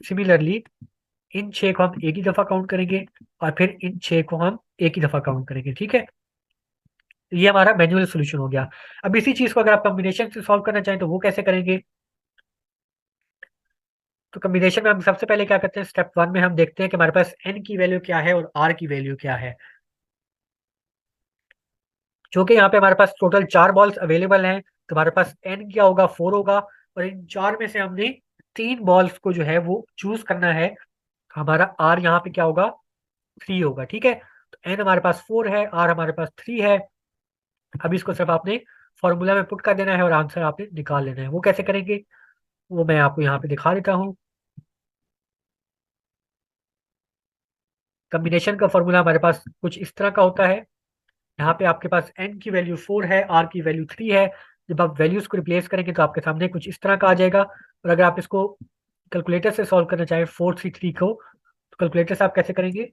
सिमिलरली इन 6 को हम एक ही दफा काउंट करेंगे, और फिर इन 6 को हम एक ही दफा काउंट करेंगे। ठीक है, ये हमारा मैनुअल सोल्यूशन हो गया। अब इसी चीज को अगर आप कॉम्बिनेशन से सॉल्व करना चाहें तो वो कैसे करेंगे। तो कॉम्बिनेशन में हम सबसे पहले क्या करते हैं, स्टेप 1 में हम देखते हैं कि हमारे पास एन की वैल्यू क्या है और आर की वैल्यू क्या है। जो कि यहाँ पे हमारे पास टोटल 4 बॉल्स अवेलेबल हैं, तो हमारे पास एन क्या होगा, 4 होगा। और इन 4 में से हमने 3 बॉल्स को जो है वो चूज करना है। हमारा आर यहाँ पे क्या होगा, 3 होगा। ठीक है, तो एन हमारे पास 4 है, आर हमारे पास 3 है। अब इसको सिर्फ आपने फॉर्मूला में पुट कर देना है और आंसर आपने निकाल लेना है। वो कैसे करेंगे, वो मैं आपको यहाँ पे दिखा देता हूँ। कम्बिनेशन का फॉर्मूला हमारे पास कुछ इस तरह का होता है। यहाँ पे आपके पास n की वैल्यू 4 है, r की वैल्यू 3 है। जब आप वैल्यूज को रिप्लेस करेंगे तो आपके सामने कुछ इस तरह का आ जाएगा। और अगर आप इसको कैलकुलेटर से सॉल्व करना चाहें 4 3 3 को, तो कैलकुलेटर से आप कैसे करेंगे?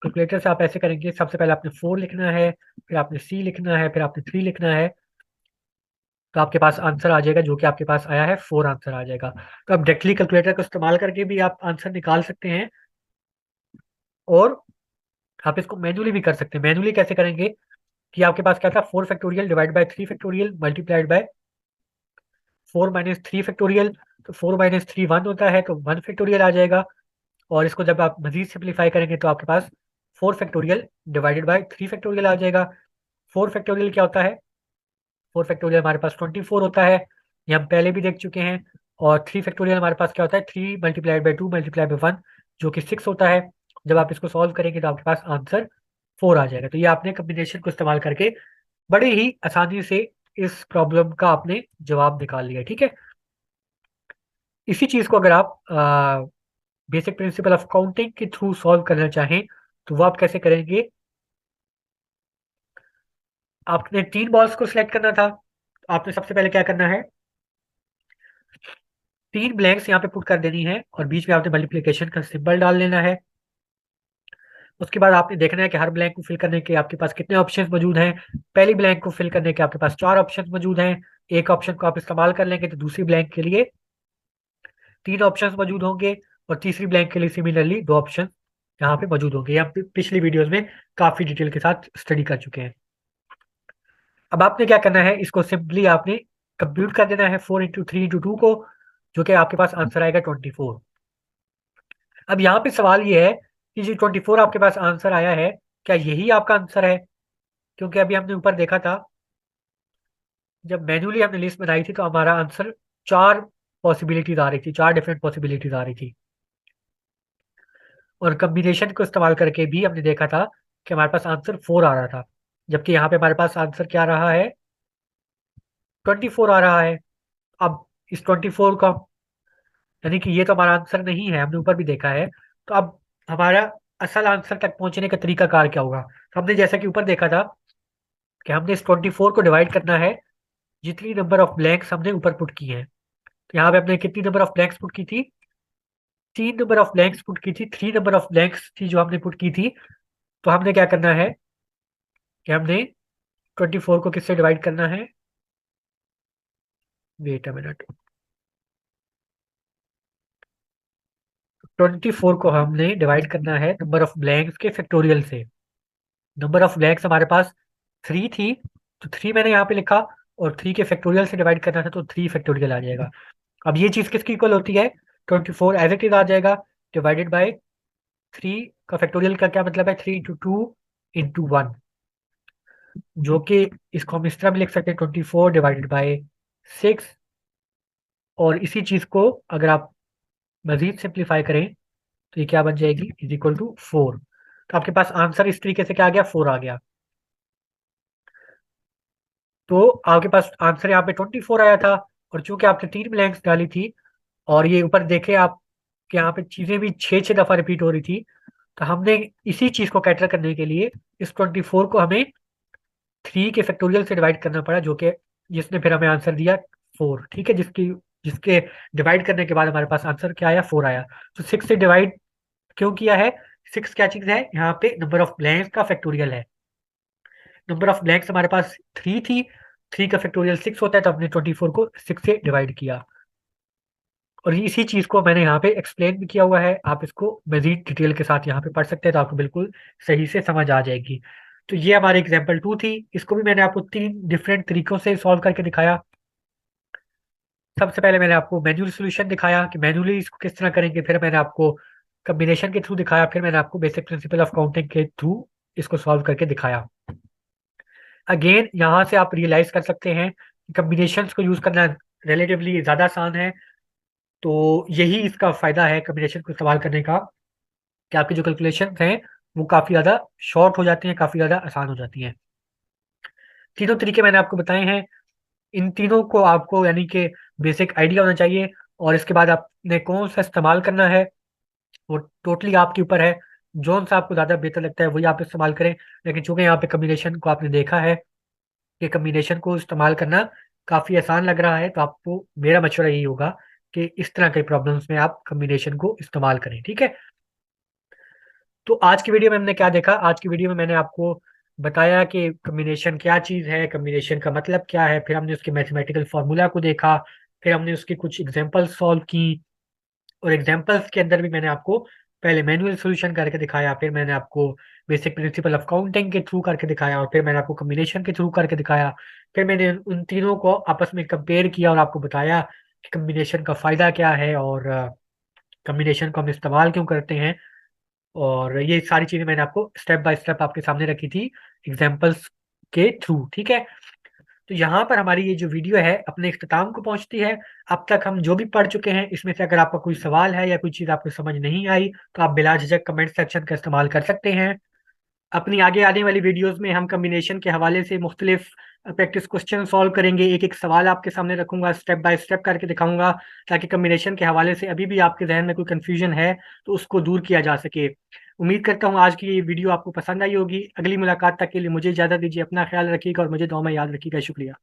कैलकुलेटर से आप ऐसे करेंगे, सबसे पहले आपने 4 लिखना है, फिर आपने c लिखना है, फिर आपने 3 लिखना है। तो आपके पास आंसर आ जाएगा, जो कि आपके पास आया है 4 आंसर आ जाएगा। तो आप डायरेक्टली कैलकुलेटर का इस्तेमाल करके भी आप आंसर निकाल सकते हैं, और आप इसको मैन्युअली भी कर सकते हैं। मैन्युअली कैसे करेंगे कि आपके पास क्या था, 4 factorial divide by 3 factorial multiplied bye 4 - 3 factorial. तो 4 - 3 1 होता है, तो 1 फैक्टोरियल आ जाएगा। और इसको जब आप मजीद सिंप्लीफाई करेंगे तो आपके पास 4 फैक्टोरियल डिवाइडेड बाय 3 फैक्टोरियल आ जाएगा। 4 फैक्टोरियल क्या होता है? 4 फैक्टोरियल हमारे पास 24 होता है, ये हम पहले भी देख चुके हैं। और 3 फैक्टोरियल हमारे पास क्या होता है, 3 × 2 × 1 जो कि 6 होता है। जब आप इसको सॉल्व करेंगे तो आपके पास आंसर 4 आ जाएगा। तो ये आपने कम्बिनेशन को इस्तेमाल करके बड़े ही आसानी से इस प्रॉब्लम का आपने जवाब निकाल लिया, ठीक है। इसी चीज को अगर आप बेसिक प्रिंसिपल ऑफ काउंटिंग के थ्रू सॉल्व करना चाहें तो वो आप कैसे करेंगे? आपने 3 बॉल्स को सिलेक्ट करना था। आपने सबसे पहले क्या करना है, 3 ब्लैंक्स यहाँ पे पुट कर देनी है, और बीच में आपने मल्टीप्लिकेशन का सिंबल डाल लेना है। उसके बाद आपने देखना है कि हर ब्लैंक को फिल करने के आपके पास कितने ऑप्शंस मौजूद हैं। पहली ब्लैंक को फिल करने के आपके पास 4 ऑप्शंस मौजूद हैं। एक ऑप्शन को आप इस्तेमाल कर लेंगे तो दूसरी ब्लैंक के लिए 3 ऑप्शंस मौजूद होंगे, और तीसरी ब्लैंक के लिए सिमिलरली 2 ऑप्शन यहाँ पे मौजूद होंगे। ये हम पिछली वीडियोस में काफी डिटेल के साथ स्टडी कर चुके हैं। अब आपने क्या करना है, इसको सिंपली आपने कंप्यूट कर देना है 4 × 3 × 2 को, जो कि आपके पास आंसर आएगा 24। अब यहाँ पे सवाल ये है कि जो 24 आपके पास आंसर आया है, क्या यही आपका आंसर है? क्योंकि अभी हमने ऊपर देखा था, जब मैन्युअली हमने लिस्ट बनाई थी तो हमारा आंसर 4 पॉसिबिलिटीज आ रही थी, 4 डिफरेंट पॉसिबिलिटीज आ रही थी। और कम्बिनेशन को इस्तेमाल करके भी हमने देखा था कि हमारे पास आंसर 4 आ रहा था, जबकि यहाँ पे हमारे पास आंसर क्या आ रहा है, 24 आ रहा है। अब इस 24 का, यानी कि ये तो हमारा आंसर नहीं है, हमने ऊपर भी देखा है। तो अब हमारा असल आंसर तक पहुंचने का तरीका कार क्या होगा? तो हमने जैसा कि ऊपर देखा था कि हमने इस 24 को डिवाइड करना है जितनी नंबर ऑफ ब्लैंक्स हमने ऊपर पुट की हैं। तो यहाँ पे हमने कितनी नंबर ऑफ ब्लैंक्स पुट की थी, 3 नंबर ऑफ ब्लैंक्स पुट की थी, 3 नंबर ऑफ ब्लैंक्स थी जो हमने पुट की थी। तो हमने क्या करना है कि हमने 24 को किससे डिवाइड करना है, वेट अ मिनट, 24 को हमने डिवाइड करना है नंबर ऑफ ब्लैंक्स के फैक्टोरियल से। नंबर ऑफ ब्लैंक्स हमारे पास 3 थी, तो 3 मैंने यहाँ पे लिखा, और 3 के फैक्टोरियल से डिवाइड करना था तो 3 फैक्टोरियल आ जाएगा। अब ये चीज किसकी इक्वल होती है, 24 एज इट इज आ जाएगा, डिवाइडेड बाई 3 का फैक्टोरियल का क्या मतलब है, 3 × 2 × 1, जो कि इसको हम इस तरह भी लिख सकते हैं 24 ÷ 6। और इसी चीज को अगर आप मजीद सिंप्लीफाई करें तो ये क्या बन जाएगी, इज इक्वल टू 4। तो आपके पास आंसर इस तरीके से क्या आ गया, 4 आ गया। तो आपके पास आंसर यहाँ पे 24 आया था, और चूंकि आपने 3 ब्लैंक्स डाली थी, और ये ऊपर देखे आप कि यहाँ पे चीजें भी 6 6 दफा रिपीट हो रही थी, तो हमने इसी चीज को कैटर करने के लिए इस 24 को हमें 3 के फैक्टोरियल से डिवाइड करना पड़ा, जो कि जिसने फिर हमें आंसर दिया 4, ठीक है। जिसके डिवाइड करने के बाद हमारे पास आंसर क्या आया, 4 आया। तो 6 से डिवाइड क्यों किया है, 6 क्या चीज है, यहाँ पे नंबर ऑफ ब्लैंक्स का फैक्टोरियल है। नंबर ऑफ ब्लैंक्स हमारे पास 3 थी, 3 का फैक्टोरियल 6 होता है, तो हमने 24 को 6 से डिवाइड किया। और इसी चीज को मैंने यहाँ पे एक्सप्लेन भी किया हुआ है, आप इसको मजीद डिटेल के साथ यहाँ पे पढ़ सकते हैं, तो आपको बिल्कुल सही से समझ आ जाएगी। तो ये हमारी एग्जाम्पल 2 थी, इसको भी मैंने आपको 3 डिफरेंट तरीकों से सॉल्व करके दिखाया। सबसे पहले मैंने आपको मैन्युअल सोल्यूशन दिखाया कि मैन्युअली इसको किस तरह करेंगे, फिर मैंने आपको कम्बिनेशन के थ्रू दिखाया, फिर मैंने आपको बेसिक प्रिंसिपल ऑफ काउंटिंग के थ्रू इसको सॉल्व करके दिखाया। अगेन यहाँ से आप रियलाइज कर सकते हैं कि कम्बिनेशंस को यूज करना रिलेटिवली ज़्यादा आसान है। तो यही इसका फायदा है कम्बिनेशन को इस्तेमाल करने का, कि आपकी जो कैलकुलेशन हैं वो काफ़ी ज़्यादा शॉर्ट हो जाती हैं, काफ़ी ज़्यादा आसान हो जाती हैं। तीनों तरीके मैंने आपको बताए हैं, इन तीनों को आपको यानी कि बेसिक आइडिया होना चाहिए। और इसके बाद आपने कौन सा इस्तेमाल करना है वो टोटली आपके ऊपर है। जोन सा आपको ज़्यादा बेहतर लगता है वही आप इस्तेमाल करें। लेकिन चूंकि यहाँ पे कम्बिनेशन को आपने देखा है कि कम्बिनेशन को इस्तेमाल करना काफ़ी आसान लग रहा है, तो आपको मेरा मशवरा यही होगा कि इस तरह के प्रॉब्लम्स में आप कम्बिनेशन को इस्तेमाल करें। ठीक है। तो आज की वीडियो में हमने क्या देखा? आज की वीडियो में मैंने आपको बताया कि कम्बिनेशन क्या चीज़ है, कम्बिनेशन का मतलब क्या है, फिर हमने उसके मैथमेटिकल फार्मूला को देखा, फिर हमने उसकी कुछ एग्जांपल्स सॉल्व की, और एग्जांपल्स के अंदर भी मैंने आपको पहले मैनुअल सॉल्यूशन करके दिखाया, फिर मैंने आपको बेसिक प्रिंसिपल ऑफ काउंटिंग के थ्रू करके दिखाया, और फिर मैंने आपको कम्बिनेशन के थ्रू करके दिखाया। फिर मैंने उन तीनों को आपस में कंपेयर किया और आपको बताया कि कम्बिनेशन का फ़ायदा क्या है और कम्बिनेशन को हम इस्तेमाल क्यों करते हैं। और ये सारी चीज़ें मैंने आपको स्टेप बाय स्टेप आपके सामने रखी थी एग्जाम्पल्स के थ्रू। ठीक है। तो यहाँ पर हमारी ये जो वीडियो है अपने इख्तिताम को पहुंचती है। अब तक हम जो भी पढ़ चुके हैं इसमें से अगर आपका कोई सवाल है या कोई चीज़ आपको समझ नहीं आई तो आप बिला झिझक कमेंट सेक्शन का इस्तेमाल कर सकते हैं। अपनी आगे आने वाली वीडियोस में हम कम्बिनेशन के हवाले से मुख्तलिफ प्रैक्टिस क्वेश्चन सॉल्व करेंगे। एक एक सवाल आपके सामने रखूंगा, स्टेप बाय स्टेप करके दिखाऊंगा, ताकि कम्बिनेशन के हवाले से अभी भी आपके जहन में कोई कंफ्यूजन है तो उसको दूर किया जा सके। उम्मीद करता हूँ आज की ये वीडियो आपको पसंद आई होगी। अगली मुलाकात तक के लिए मुझे इजाज़त दीजिए। अपना ख्याल रखिएगा और मुझे दुआ में याद रखिएगा। शुक्रिया।